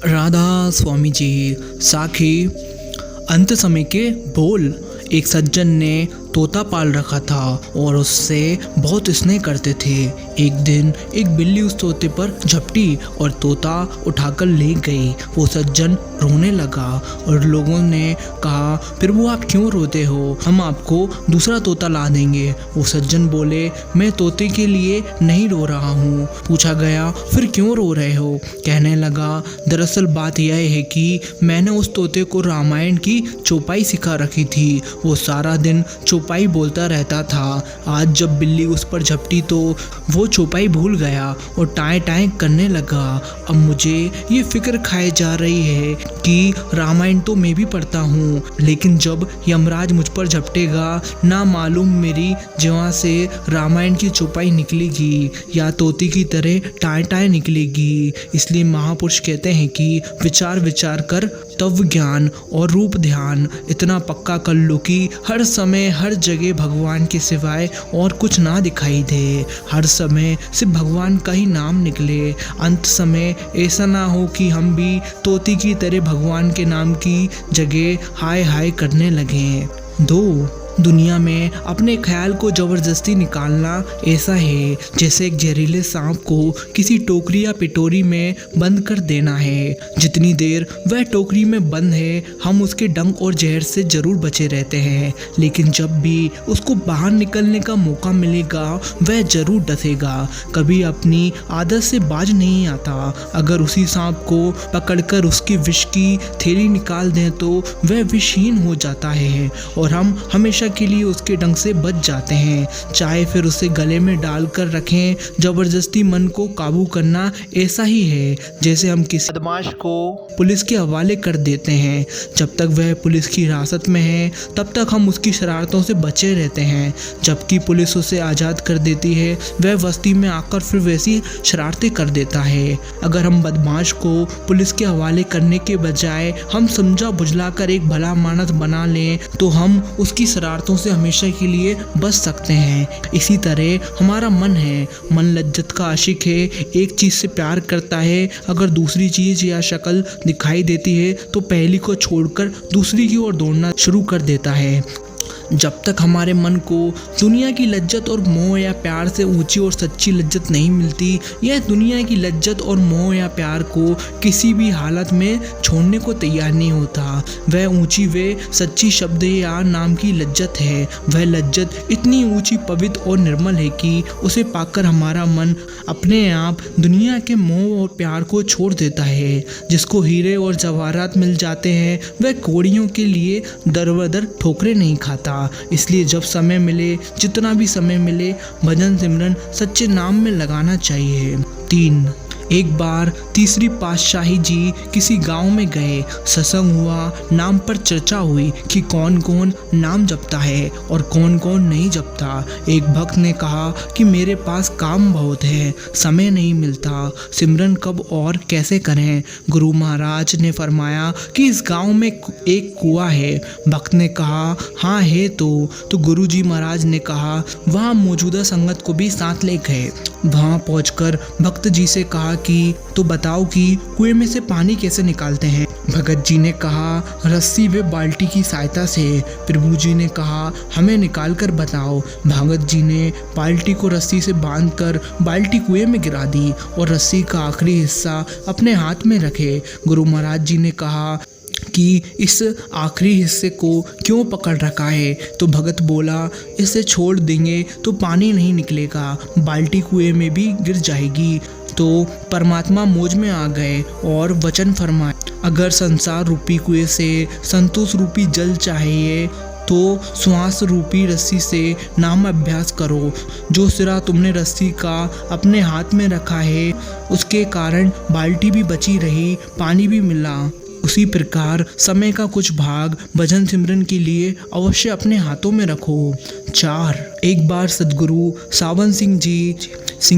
राधा स्वामी जी। साखी। अंत समय के बोल। एक सज्जन ने तोता पाल रखा था और उससे बहुत स्नेह करते थे। एक दिन एक बिल्ली उस तोते पर झपटी और तोता उठाकर ले गई। वो सज्जन रोने लगा और लोगों ने कहा, प्रभु आप क्यों रोते हो, हम आपको दूसरा तोता ला देंगे। वो सज्जन बोले, मैं तोते के लिए नहीं रो रहा हूँ। पूछा गया, फिर क्यों रो रहे हो? कहने लगा, दरअसल बात यह है कि मैंने उस तोते को रामायण की चौपाई सिखा रखी थी। वो सारा दिन चौपाई बोलता रहता था। आज जब बिल्ली उस पर झपटी तो वो चौपाई भूल गया और टाएं टाएं करने लगा। अब मुझे ये फिक्र खाए जा रही है कि रामायण तो मैं भी पढ़ता हूँ, लेकिन जब यमराज मुझ पर झपटेगा ना मालूम मेरी जीवा से रामायण की चौपाई निकलेगी या तोते की तरह टाएं टाएं निकलेगी। इसलिए महापुरुष कहते हैं कि विचार विचार कर तव ज्ञान और रूप ध्यान इतना पक्का कर लो कि हर समय हर जगह भगवान के सिवाय और कुछ ना दिखाई दे। हर समय सिर्फ भगवान का ही नाम निकले। अंत समय ऐसा ना हो कि हम भी तोते की तरह भगवान के नाम की जगह हाय हाय करने लगें। 2 दुनिया में अपने ख्याल को जबरदस्ती निकालना ऐसा है जैसे एक जहरीले सांप को किसी टोकरी या पिटोरी में बंद कर देना है। जितनी देर वह टोकरी में बंद है हम उसके डंक और जहर से जरूर बचे रहते हैं, लेकिन जब भी उसको बाहर निकलने का मौका मिलेगा वह जरूर डसेगा। कभी अपनी आदत से बाज नहीं आता। अगर उसी सांप को पकड़कर उसकी विष की थैली निकाल दें तो वह विषहीन हो जाता है और हम हमेशा के लिए उसके डंक से बच जाते हैं। चाहे फिर उसे गले में डालकर रखें। जबरदस्ती मन को काबू करना ऐसा ही है जैसे हम किसी बदमाश को पुलिस के हवाले कर देते हैं। जब तक वह पुलिस की हिरासत में है तब तक हम उसकी शरारतों से बचे रहते हैं। जबकि पुलिस उसे आज़ाद कर देती है वह बस्ती में आकर फिर वैसी शरारतें कर देता है। अगर हम बदमाश को पुलिस के हवाले करने के बजाय हम समझा बुझलाकर एक भला मानस बना लें तो हम उसकी शरारतों से हमेशा के लिए बच सकते हैं। इसी तरह हमारा मन है। मन लज्जत का आशिक है। एक चीज से प्यार करता है। अगर दूसरी चीज या शक्ल दिखाई देती है तो पहली को छोड़कर दूसरी की ओर दौड़ना शुरू कर देता है। जब तक हमारे मन को दुनिया की लज्जत और मोह या प्यार से ऊंची और सच्ची लज्जत नहीं मिलती, यह दुनिया की लज्जत और मोह या प्यार को किसी भी हालत में छोड़ने को तैयार नहीं होता। वह ऊंची व सच्ची शब्द या नाम की लज्जत है। वह लज्जत इतनी ऊंची, पवित्र और निर्मल है कि उसे पाकर हमारा मन अपने आप दुनिया के मोह और प्यार को छोड़ देता है। जिसको हीरे और जवाहरात मिल जाते हैं वह कौड़ियों के लिए दर बदर ठोकरें नहीं खाता। इसलिए जब समय मिले, जितना भी समय मिले, भजन सिमरन सच्चे नाम में लगाना चाहिए। 3 एक बार तीसरी पातशाही जी किसी गांव में गए। सत्संग हुआ। नाम पर चर्चा हुई कि कौन कौन नाम जपता है और कौन कौन नहीं जपता। एक भक्त ने कहा कि मेरे पास काम बहुत है, समय नहीं मिलता, सिमरन कब और कैसे करें। गुरु महाराज ने फरमाया कि इस गांव में एक कुआं है। भक्त ने कहा, हाँ है तो गुरु जी महाराज ने कहा, वहाँ मौजूदा संगत को भी साथ ले गए। वहाँ पहुंचकर भक्त जी से कहा कि तो बताओ कि कुएं में से पानी कैसे निकालते हैं। भगत जी ने कहा, रस्सी व बाल्टी की सहायता से। प्रभु जी ने कहा, हमें निकाल कर बताओ। भगत जी ने बाल्टी को रस्सी से बांधकर बाल्टी कुएं में गिरा दी और रस्सी का आखिरी हिस्सा अपने हाथ में रखे। गुरु महाराज जी ने कहा कि इस आखिरी हिस्से को क्यों पकड़ रखा है? तो भगत बोला, इसे छोड़ देंगे तो पानी नहीं निकलेगा, बाल्टी कुएं में भी गिर जाएगी। तो परमात्मा मौज में आ गए और वचन फरमाए, अगर संसार रूपी कुएं से संतोष रूपी जल चाहिए तो श्वास रूपी रस्सी से नाम अभ्यास करो। जो सिरा तुमने रस्सी का अपने हाथ में रखा है उसके कारण बाल्टी भी बची रही, पानी भी मिला। उसी प्रकार समय का कुछ भाग भजन सिमरन के लिए अवश्य अपने हाथों में रखो। 4 एक बार सदगुरु सावन सिंह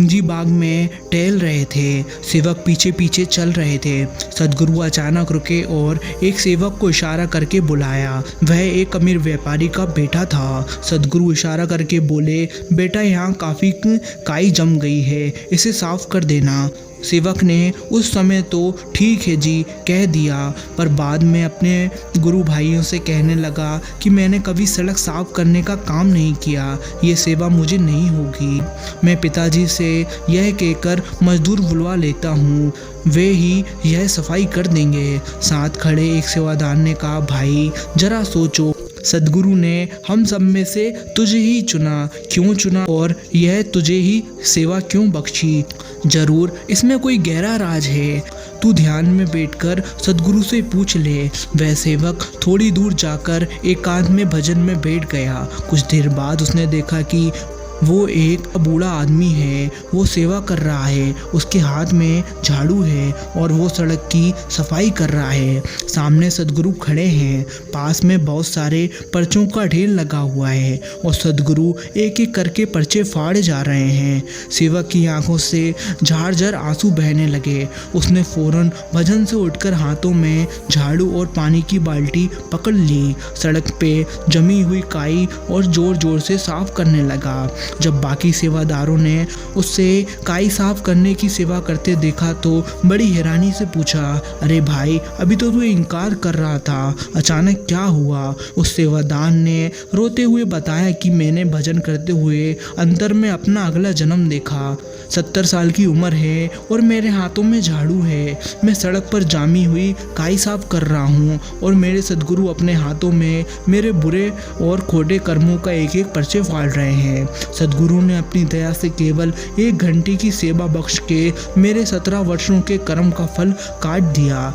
जी बाग में टहल रहे थे। सेवक पीछे पीछे चल रहे थे। सदगुरु अचानक रुके और एक सेवक को इशारा करके बुलाया। वह एक अमीर व्यापारी का बेटा था। सदगुरु इशारा करके बोले, बेटा यहाँ काफ़ी काई जम गई है, इसे साफ कर देना। सेवक ने उस समय तो ठीक है जी कह दिया, पर बाद में अपने गुरु भाइयों से कहने लगा कि मैंने कभी सड़क साफ करने का काम नहीं किया, ये सेवा मुझे नहीं होगी। मैं पिताजी से यह कहकर मजदूर बुलवा लेता हूँ, वे ही यह सफाई कर देंगे। साथ खड़े एक सेवादार ने कहा, भाई जरा सोचो, सदगुरु ने हम सब में से तुझे ही चुना, क्यों चुना और यह तुझे ही सेवा क्यों बख्शी? जरूर इसमें कोई गहरा राज है, तू ध्यान में बैठकर सदगुरु से पूछ ले। वह सेवक थोड़ी दूर जाकर एकांत में भजन में बैठ गया। कुछ देर बाद उसने देखा कि वो एक बूढ़ा आदमी है, वो सेवा कर रहा है, उसके हाथ में झाड़ू है और वो सड़क की सफाई कर रहा है। सामने सदगुरु खड़े हैं, पास में बहुत सारे पर्चों का ढेर लगा हुआ है और सदगुरु एक एक करके पर्चे फाड़े जा रहे हैं। सेवक की आंखों से झारझर आंसू बहने लगे। उसने फौरन भजन से उठकर हाथों में झाड़ू और पानी की बाल्टी पकड़ ली, सड़क पे जमी हुई काई और जोर जोर से साफ करने लगा। जब बाकी सेवादारों ने उससे काई साफ करने की सेवा करते देखा तो बड़ी हैरानी से पूछा, अरे भाई अभी तो तू इनकार कर रहा था, अचानक क्या हुआ? उस सेवादार ने रोते हुए बताया कि मैंने भजन करते हुए अंतर में अपना अगला जन्म देखा। 70 साल की उम्र है और मेरे हाथों में झाड़ू है, मैं सड़क पर जामी हुई काई साफ कर रहा हूँ और मेरे सदगुरु अपने हाथों में मेरे बुरे और खोटे कर्मों का एक एक पर्चे फाड़ रहे हैं। सदगुरु ने अपनी दया से केवल 1 घंटे की सेवा बख्श के मेरे 17 वर्षों के कर्म का फल काट दिया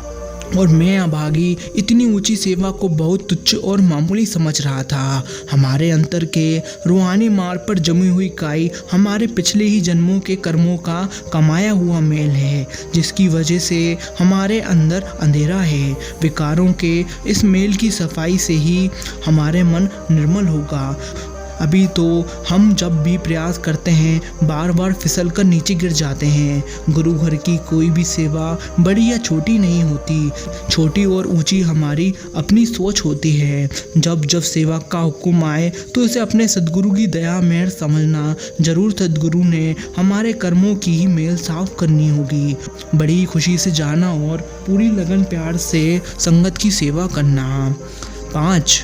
और मैं अभागी इतनी ऊंची सेवा को बहुत तुच्छ और मामूली समझ रहा था। हमारे अंतर के रूहानी मार्ग पर जमी हुई काई हमारे पिछले ही जन्मों के कर्मों का कमाया हुआ मेल है, जिसकी वजह से हमारे अंदर अंधेरा है। विकारों के इस मेल की सफाई से ही हमारे मन निर्मल होगा। अभी तो हम जब भी प्रयास करते हैं बार बार फिसल कर नीचे गिर जाते हैं। गुरु घर की कोई भी सेवा बड़ी या छोटी नहीं होती, छोटी और ऊंची हमारी अपनी सोच होती है। जब जब सेवा का हुक्म आए तो इसे अपने सदगुरु की दया मेहर समझना। जरूर सदगुरु ने हमारे कर्मों की ही मेल साफ करनी होगी। बड़ी खुशी से जाना और पूरी लगन प्यार से संगत की सेवा करना। 5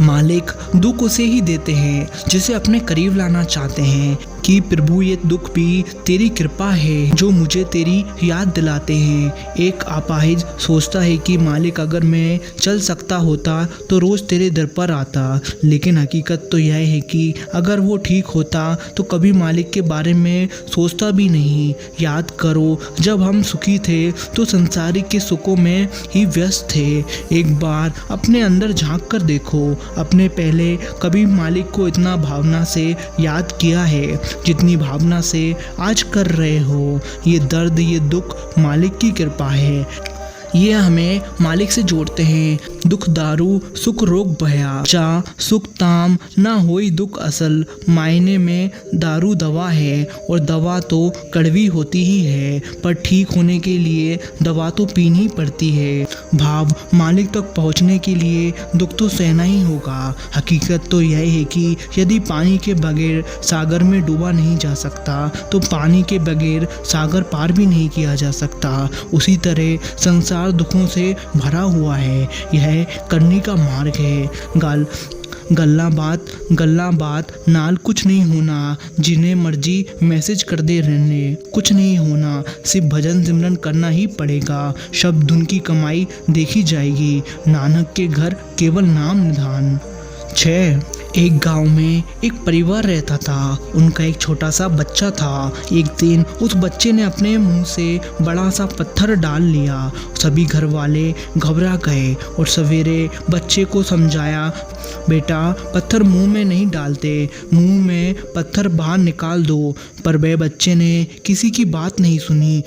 मालिक दुख उसे ही देते हैं जिसे अपने करीब लाना चाहते हैं कि प्रभु ये दुख भी तेरी कृपा है जो मुझे तेरी याद दिलाते हैं। एक अपाहिज सोचता है कि मालिक अगर मैं चल सकता होता तो रोज़ तेरे दर पर आता, लेकिन हकीकत तो यह है कि अगर वो ठीक होता तो कभी मालिक के बारे में सोचता भी नहीं। याद करो, जब हम सुखी थे तो संसारिक के सुखों में ही व्यस्त थे। एक बार अपने अंदर झांक कर देखो, अपने पहले कभी मालिक को इतना भावना से याद किया है जितनी भावना से आज कर रहे हो? ये दर्द, ये दुख मालिक की कृपा है। ये हमें मालिक से जोड़ते हैं। दुख दारू सुख रोग भया, चा सुख ताम ना होई दुख असल। मायने में दारू दवा है और दवा तो कड़वी होती ही है, पर ठीक होने के लिए दवा तो पीनी पड़ती है। भाव मालिक तक पहुंचने के लिए दुख तो सहना ही होगा। हकीकत तो यह है कि यदि पानी के बगैर सागर में डूबा नहीं जा सकता तो पानी के बगैर सागर पार भी नहीं किया जा सकता। उसी तरह संसार दुखों से भरा हुआ है, यह करने का मार्ग है। गल्ला बात नाल कुछ नहीं होना, जिन्हें मर्जी मैसेज कर दे रहने कुछ नहीं होना। सिर्फ भजन सिमरन करना ही पड़ेगा, शब्द धुन की कमाई देखी जाएगी। नानक के घर केवल नाम निधान। 6 एक गांव में एक परिवार रहता था। उनका एक छोटा सा बच्चा था। एक दिन उस बच्चे ने अपने मुंह से बड़ा सा पत्थर डाल लिया। सभी घर वाले घबरा गए और सवेरे बच्चे को समझाया, बेटा पत्थर मुंह में नहीं डालते, मुंह में पत्थर बाहर निकाल दो। पर वह बच्चे ने किसी की बात नहीं सुनी,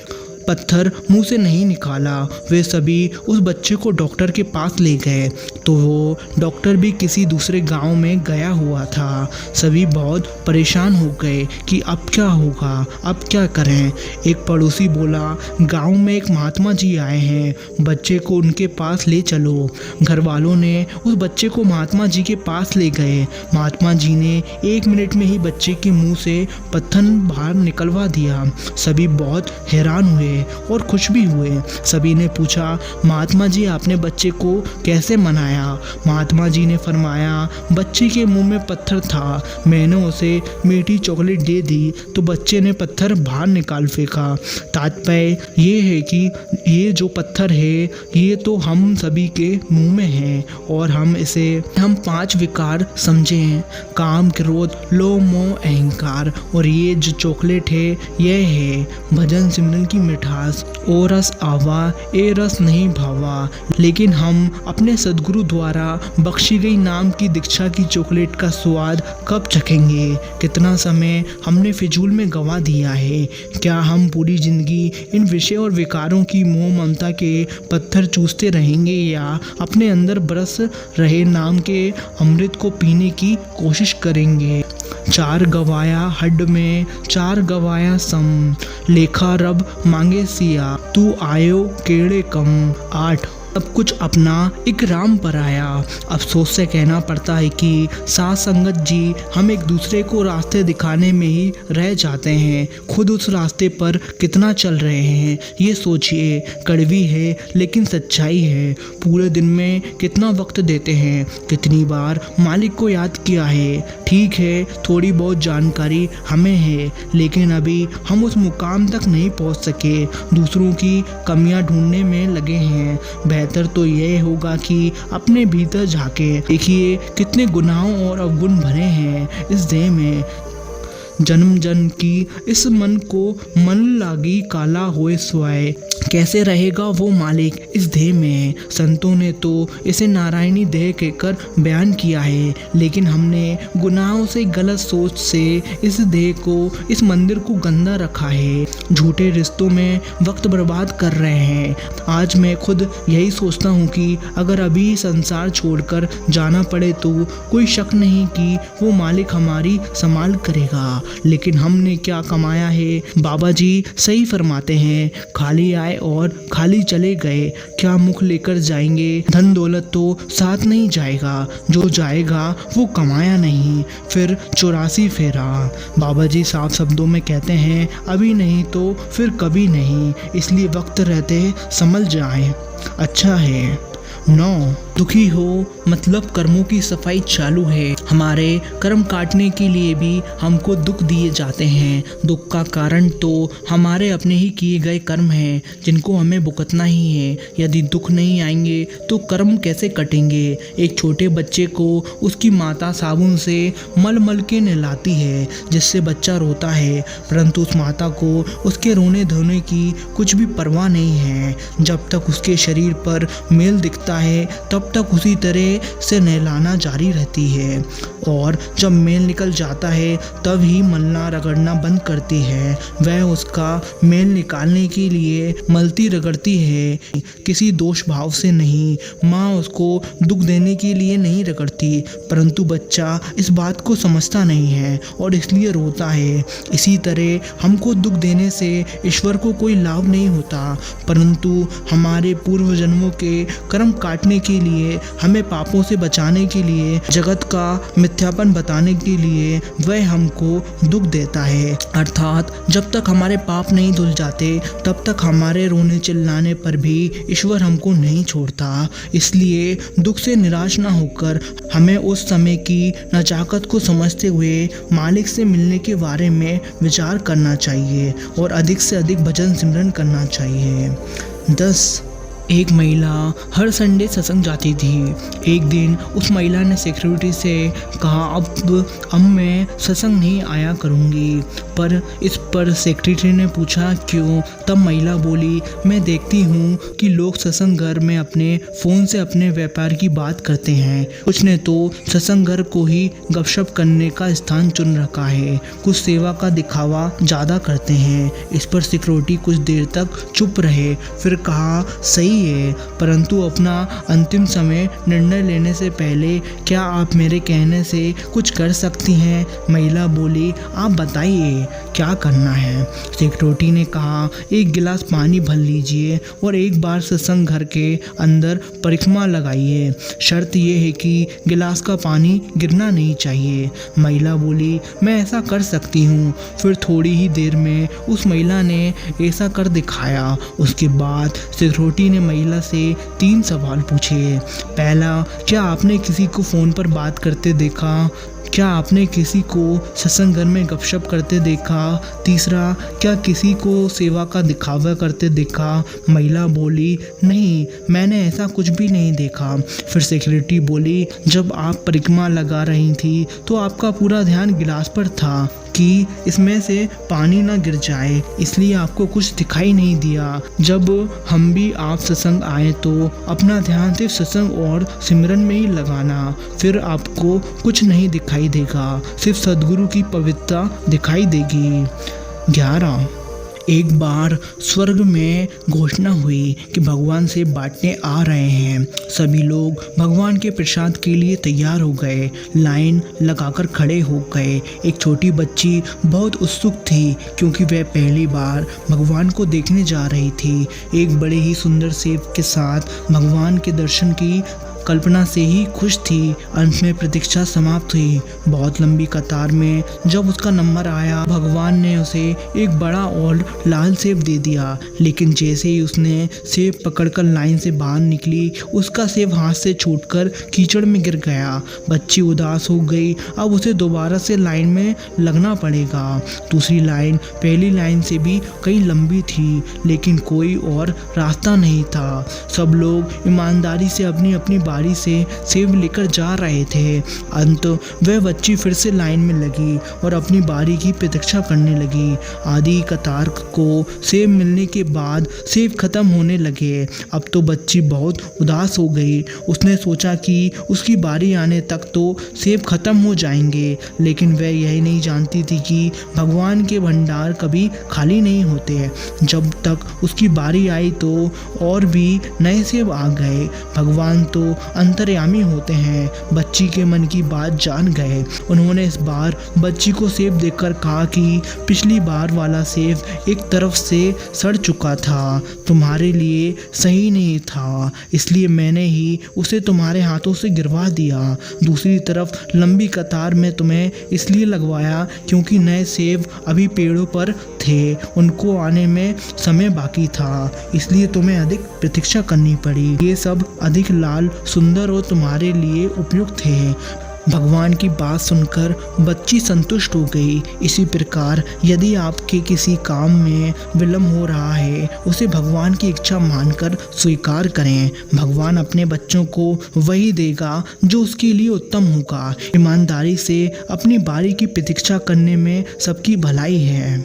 पत्थर मुंह से नहीं निकाला। वे सभी उस बच्चे को डॉक्टर के पास ले गए तो वो डॉक्टर भी किसी दूसरे गांव में गया हुआ था। सभी बहुत परेशान हो गए कि अब क्या होगा, अब क्या करें। एक पड़ोसी बोला, गांव में एक महात्मा जी आए हैं, बच्चे को उनके पास ले चलो। घर वालों ने उस बच्चे को महात्मा जी के पास ले गए। महात्मा जी ने 1 मिनट में ही बच्चे के मुंह से पत्थर बाहर निकलवा दिया। सभी बहुत हैरान हुए है और खुश भी हुए। सभी ने पूछा, महात्मा जी आपने बच्चे को कैसे मनाया? महात्मा जी ने फरमाया, बच्चे के मुंह में पत्थर था, मैंने उसे मीठी चॉकलेट दे दी तो बच्चे ने पत्थर बाहर निकाल फेंका। तात्पर्य ये है कि ये जो पत्थर है ये तो हम सभी के मुंह में है और हम 5 विकार समझें, काम, क्रोध, लोभ, मोह, अहंकार। और ये जो चॉकलेट है यह है भजन सिमरन की मिठास। ओ रस आवा ए रस नहीं भावा। लेकिन हम अपने सदगुरु द्वारा बख्शी गई नाम की दीक्षा की चॉकलेट का स्वाद कब चखेंगे? कितना समय हमने फिजूल में गवा दिया है। क्या हम पूरी जिंदगी इन विषय और विकारों की मोह ममता के पत्थर चूसते रहेंगे या अपने अंदर बरस रहे नाम के अमृत को पीने की कोशिश करेंगे? 4 गवाया हड में 4 गवाया सम, लेखा रब मांगे सिया, तू आयो केड़े कम। 8 सब कुछ अपना एक राम पर आया। अफसोस से कहना पड़ता है कि साथ संगत जी हम एक दूसरे को रास्ते दिखाने में ही रह जाते हैं, खुद उस रास्ते पर कितना चल रहे हैं ये सोचिए। कड़वी है लेकिन सच्चाई है। पूरे दिन में कितना वक्त देते हैं, कितनी बार मालिक को याद किया है। ठीक है, थोड़ी बहुत जानकारी हमें है लेकिन अभी हम उस मुकाम तक नहीं पहुंच सके, दूसरों की कमियां ढूंढने में लगे हैं। बेहतर तो यह होगा कि अपने भीतर झांके, देखिए कितने गुनाहों और अवगुण भरे हैं इस देह में। जन्म जन्म की इस मन को मन लागी काला होए स्वाय, कैसे रहेगा वो मालिक इस देह में? संतों ने तो इसे नारायणी देह कहकर बयान किया है, लेकिन हमने गुनाहों से, गलत सोच से इस देह को, इस मंदिर को गंदा रखा है। झूठे रिश्तों में वक्त बर्बाद कर रहे हैं। आज मैं खुद यही सोचता हूँ कि अगर अभी संसार छोड़कर जाना पड़े तो कोई शक नहीं कि वो मालिक हमारी संभाल करेगा। लेकिन हमने क्या कमाया है? बाबा जी सही फरमाते हैं, खाली आए और खाली चले गए, क्या मुख लेकर जाएंगे? धन दौलत तो साथ नहीं जाएगा, जो जाएगा वो कमाया नहीं। फिर 84 फेरा। बाबा जी साफ शब्दों में कहते हैं, अभी नहीं तो फिर कभी नहीं, इसलिए वक्त रहते संभल जाएं, अच्छा है। 9 दुखी हो मतलब कर्मों की सफाई चालू है। हमारे कर्म काटने के लिए भी हमको दुख दिए जाते हैं। दुख का कारण तो हमारे अपने ही किए गए कर्म हैं जिनको हमें भुगतना ही है। यदि दुख नहीं आएंगे तो कर्म कैसे कटेंगे? एक छोटे बच्चे को उसकी माता साबुन से मल मल के नहलाती है जिससे बच्चा रोता है, परंतु उस माता को उसके रोने धोने की कुछ भी परवाह नहीं है। जब तक उसके शरीर पर मेल दिखता है तब तक उसी तरह से नहलाना जारी रहती है और जब मेल निकल जाता है तब ही मलना रगड़ना बंद करती है। वह उसका मेल निकालने के लिए मलती रगड़ती है, किसी दोष भाव से नहीं। माँ उसको दुख देने के लिए नहीं रगड़ती, परंतु बच्चा इस बात को समझता नहीं है और इसलिए रोता है। इसी तरह हमको दुख देने से ईश्वर को कोई लाभ नहीं होता, परंतु हमारे पूर्व जन्मों के कर्म काटने के लिए, हमें पापों से बचाने के लिए, जगत का मिथ्यापन बताने के लिए वह हमको दुख देता है। अर्थात जब तक हमारे पाप नहीं धुल जाते तब तक हमारे रोने चिल्लाने पर भी ईश्वर हमको नहीं छोड़ता। इसलिए दुख से निराश ना होकर हमें उस समय की नजाकत को समझते हुए मालिक से मिलने के बारे में विचार करना चाहिए और अधिक से अधिक भजन सिमरन करना चाहिए। 10 एक महिला हर संडे सत्संग जाती थी। एक दिन उस महिला ने सिक्योरिटी से कहा, अब मैं सत्संग नहीं आया करूँगी। पर इस पर सेक्रेटरी ने पूछा क्यों? तब महिला बोली, मैं देखती हूँ कि लोग सत्संग घर में अपने फ़ोन से अपने व्यापार की बात करते हैं। कुछ ने तो सत्संग घर को ही गपशप करने का स्थान चुन रखा है, कुछ सेवा का दिखावा ज़्यादा करते हैं। इस पर सिक्योरिटी कुछ देर तक चुप रहे, फिर कहा, सही है, परंतु अपना अंतिम समय निर्णय लेने से पहले क्या आप मेरे कहने से कुछ कर सकती हैं? महिला बोली, आप बताइए क्या करना है? सिक्योरिटी ने कहा, एक गिलास पानी भर लीजिए और एक बार सत्संग घर के अंदर परिक्रमा लगाइए। शर्त यह है कि गिलास का पानी गिरना नहीं चाहिए। महिला बोली, मैं ऐसा कर सकती हूँ। फिर थोड़ी ही देर में उस महिला ने ऐसा कर दिखाया। उसके बाद सिक्योरिटी ने महिला से 3 सवाल पूछे। पहला, क्या आपने किसी को फ़ोन पर बात करते देखा? क्या आपने किसी को सत्संग घर में गपशप करते देखा? तीसरा, क्या किसी को सेवा का दिखावा करते देखा? महिला बोली, नहीं, मैंने ऐसा कुछ भी नहीं देखा। फिर सेक्रेटरी बोली, जब आप परिक्रमा लगा रही थी तो आपका पूरा ध्यान गिलास पर था कि इसमें से पानी ना गिर जाए, इसलिए आपको कुछ दिखाई नहीं दिया। जब हम भी आप सत्संग आए तो अपना ध्यान सिर्फ सत्संग और सिमरन में ही लगाना, फिर आपको कुछ नहीं दिखाई देगा, सिर्फ सद्गुरु की पवित्रता दिखाई देगी। 11, एक बार स्वर्ग में घोषणा हुई कि भगवान से बांटने आ रहे हैं। सभी लोग भगवान के प्रसाद के लिए तैयार हो गए, लाइन लगाकर खड़े हो गए। एक छोटी बच्ची बहुत उत्सुक थी क्योंकि वह पहली बार भगवान को देखने जा रही थी। एक बड़े ही सुंदर सेब के साथ भगवान के दर्शन की कल्पना से ही खुश थी। अंत में प्रतीक्षा समाप्त हुई। बहुत लंबी कतार में जब उसका नंबर आया, भगवान ने उसे एक बड़ा और लाल सेब दे दिया, लेकिन जैसे ही उसने सेब पकड़कर लाइन से बाहर निकली, उसका सेब हाथ से छूटकर कीचड़ में गिर गया। बच्ची उदास हो गई, अब उसे दोबारा से लाइन में लगना पड़ेगा। दूसरी लाइन पहली लाइन से भी कई लंबी थी, लेकिन कोई और रास्ता नहीं था। सब लोग ईमानदारी से अपनी अपनी बारी से सेब लेकर जा रहे थे। अंत वह बच्ची फिर से लाइन में लगी और अपनी बारी की प्रतीक्षा करने लगी। आधी कतार को सेब मिलने के बाद सेब खत्म होने लगे। अब तो बच्ची बहुत उदास हो गई। उसने सोचा कि उसकी बारी आने तक तो सेब खत्म हो जाएंगे, लेकिन वह यही नहीं जानती थी कि भगवान के भंडार कभी खाली नहीं होते। जब तक उसकी बारी आई तो और भी नए सेब आ गए। भगवान तो अंतर्यामी होते हैं। बच्ची के मन की बात जान गए। उन्होंने इस बार बच्ची को सेब देकर कहा कि पिछली बार वाला सेब एक तरफ से सड़ चुका था, तुम्हारे लिए सही नहीं था, इसलिए मैंने ही उसे तुम्हारे हाथों से गिरवा दिया। दूसरी तरफ लंबी कतार में तुम्हें इसलिए लगवाया क्योंकि नए सेब अभी पेड़ों पर थे, उनको आने में समय बाकी था, इसलिए तुम्हें अधिक प्रतीक्षा करनी पड़ी। ये सब अधिक लाल, सुंदर और तुम्हारे लिए उपयुक्त है। भगवान की बात सुनकर बच्ची संतुष्ट हो गई। इसी प्रकार यदि आपके किसी काम में विलम्ब हो रहा है, उसे भगवान की इच्छा मानकर स्वीकार करें। भगवान अपने बच्चों को वही देगा जो उसके लिए उत्तम होगा। ईमानदारी से अपनी बारी की प्रतीक्षा करने में सबकी भलाई है।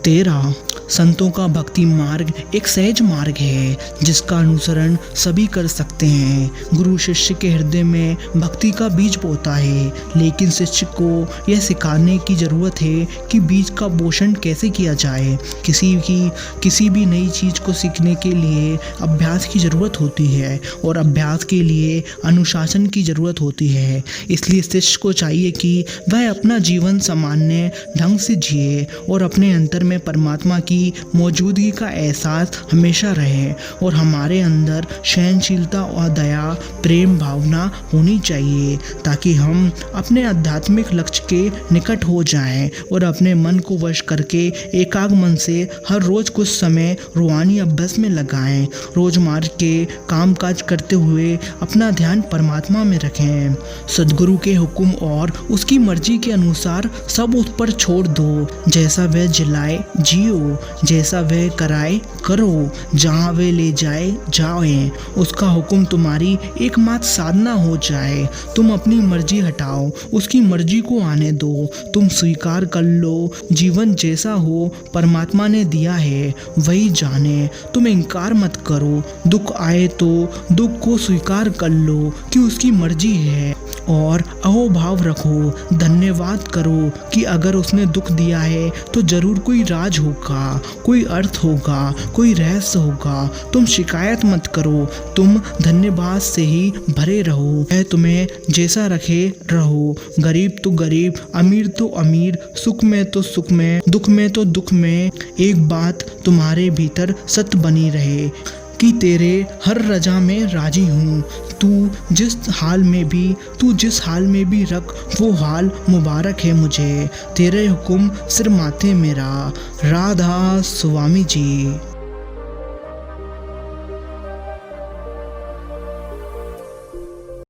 13, संतों का भक्ति मार्ग एक सहज मार्ग है जिसका अनुसरण सभी कर सकते हैं। गुरु शिष्य के हृदय में भक्ति का बीज बोता है, लेकिन शिष्य को यह सिखाने की ज़रूरत है कि बीज का पोषण कैसे किया जाए। किसी भी नई चीज़ को सीखने के लिए अभ्यास की ज़रूरत होती है और अभ्यास के लिए अनुशासन की ज़रूरत होती है। इसलिए शिष्य को चाहिए कि वह अपना जीवन सामान्य ढंग से जिए और अपने अंतर में परमात्मा की मौजूदगी का एहसास हमेशा रहे और हमारे अंदर सहनशीलता और दया, प्रेम भावना होनी चाहिए ताकि हम अपने आध्यात्मिक लक्ष्य के निकट हो जाएं और अपने मन को वश करके एकाग्र मन से हर रोज कुछ समय रूहानी अभ्यास में लगाएं। रोजमर्रा के कामकाज करते हुए अपना ध्यान परमात्मा में रखें। सद्गुरु के हुक्म और उसकी मर्जी के अनुसार सब उस पर छोड़ दो। जैसा वह जिलाए जियो, जैसा वह कराए करो, जहाँ वे ले जाए जाए। उसका हुक्म तुम्हारी एकमात्र साधना हो जाए। तुम अपनी मर्जी हटाओ, उसकी मर्जी को आने दो। तुम स्वीकार कर लो, जीवन जैसा हो परमात्मा ने दिया है वही जाने। तुम इनकार मत करो। दुख आए तो दुख को स्वीकार कर लो कि उसकी मर्जी है। और अहोभाव रखो, धन्यवाद करो कि अगर उसने दुख दिया है तो जरूर कोई राज होगा, कोई अर्थ होगा, कोई रहस्य होगा। तुम शिकायत मत करो, तुम धन्यवाद से ही भरे रहो। वह तुम्हें जैसा रखे रहो, गरीब तो गरीब, अमीर तो अमीर, सुख में तो सुख में, दुख में तो दुख में। एक बात तुम्हारे भीतर सत्य बनी रहे कि तेरे हर रजा में राजी हूँ। तू जिस हाल में भी रख, वो हाल मुबारक है मुझे। तेरे हुक्म सिर माथे मेरा। राधा स्वामी जी।